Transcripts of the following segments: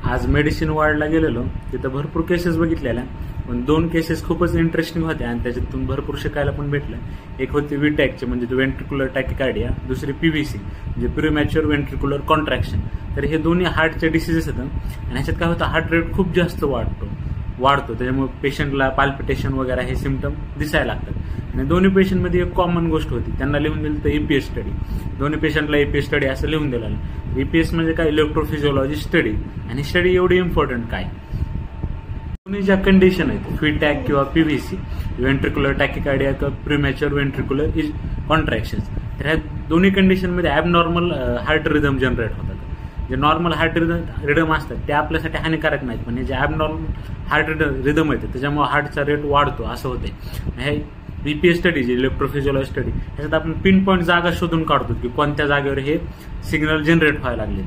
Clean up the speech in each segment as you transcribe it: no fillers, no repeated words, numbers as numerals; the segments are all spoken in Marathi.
आज मेडिसिन वॉर्डला गेलेलो, तिथं भरपूर केसेस बघितलेल्या, पण 2 केसेस खूपच इंटरेस्टिंग होत्या आणि त्याच्यातून भरपूर शिकायला पण भेटलं. एक होती व्हीटॅकची म्हणजे वेंट्रिक्युलर टॅकिकार्डिया, दुसरी पीव्हीसी म्हणजे प्रीमॅच्युअर वेंट्रिक्युलर कॉन्ट्रॅक्शन. तर हे दोन्ही हार्टचे डिसीजेस आहेत आणि ह्याच्यात काय होतं, हार्ट रेट खूप जास्त वाढतो त्याच्यामुळे पेशंटला पाल्पिटेशन वगैरे हे सिम्पटम दिसायला लागतात. आणि दोन्ही पेशंटमध्ये एक कॉमन गोष्ट होती, त्यांना लिहून दिलं तर ईपीएस स्टडी. दोन्ही पेशंटला ईपीएस स्टडी असं लिहून दिलं. ईपीएस म्हणजे काय, इलेक्ट्रोफिजिओलॉजी स्टडी. आणि स्टडी एवढी इम्पॉर्टंट काय, दोन्ही ज्या कंडिशन आहेत व्हीटॅक किंवा पीव्हीसी, वेंट्रिक्युलर टॅकिकार्डिया किंवा प्रीमॅच्युअर वेंट्रिक्युलर कॉन्ट्रॅक्शन, तर ह्या दोन्ही कंडिशनमध्ये ॲबनॉर्मल हार्ट रिदम जनरेट होतात. जे नॉर्मल हार्ट रिदम असतात ते आपल्यासाठी हानिकारक नाहीत, पण हे जे ॲबनॉर्मल हार्ट रिदम येते त्याच्यामुळे हार्टचा रेट वाढतो असं होते. हे ईपीएस स्टडी जी इलेक्ट्रोफिजिओलॉजी स्टडी, ह्याच्यात आपण पिन पॉईंट जागा शोधून काढतो की कोणत्या जागेवर हे सिग्नल जनरेट व्हायला लागले.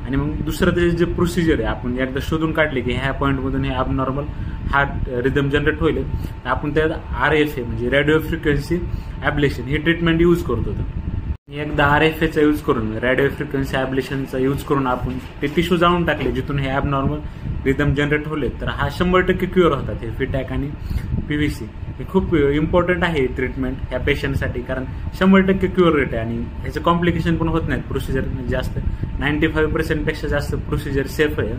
आणि मग दुसरं त्याचे जे प्रोसिजर आहे, आपण एकदा शोधून काढले की ह्या पॉईंटमधून हे ॲबनॉर्मल हार्ट रिदम जनरेट होईल, तर आपण त्यात RFA म्हणजे रेडिओ फ्रिक्वेन्सी ॲब्लेशन ही ट्रीटमेंट यूज करतो. एकदा RFAचा यूज करून, रेडिओ फ्रिक्वेन्सी ॲब्लेशनचा यूज करून आपण ते टिश्यू जाळून टाकले जिथून हे ॲबनॉर्मल रिदम जनरेट होले, तर हा 100% क्युअर होतात. हे व्हीटॅक आणि पीव्हीसी हे खूप इम्पॉर्टंट आहे ट्रीटमेंट ह्या पेशंटसाठी, कारण 100% क्युअर रेट आहे आणि ह्याचे कॉम्प्लिकेशन पण होत नाहीत. प्रोसिजर जास्त 95% पेक्षा जास्त प्रोसिजर सेफ आहे.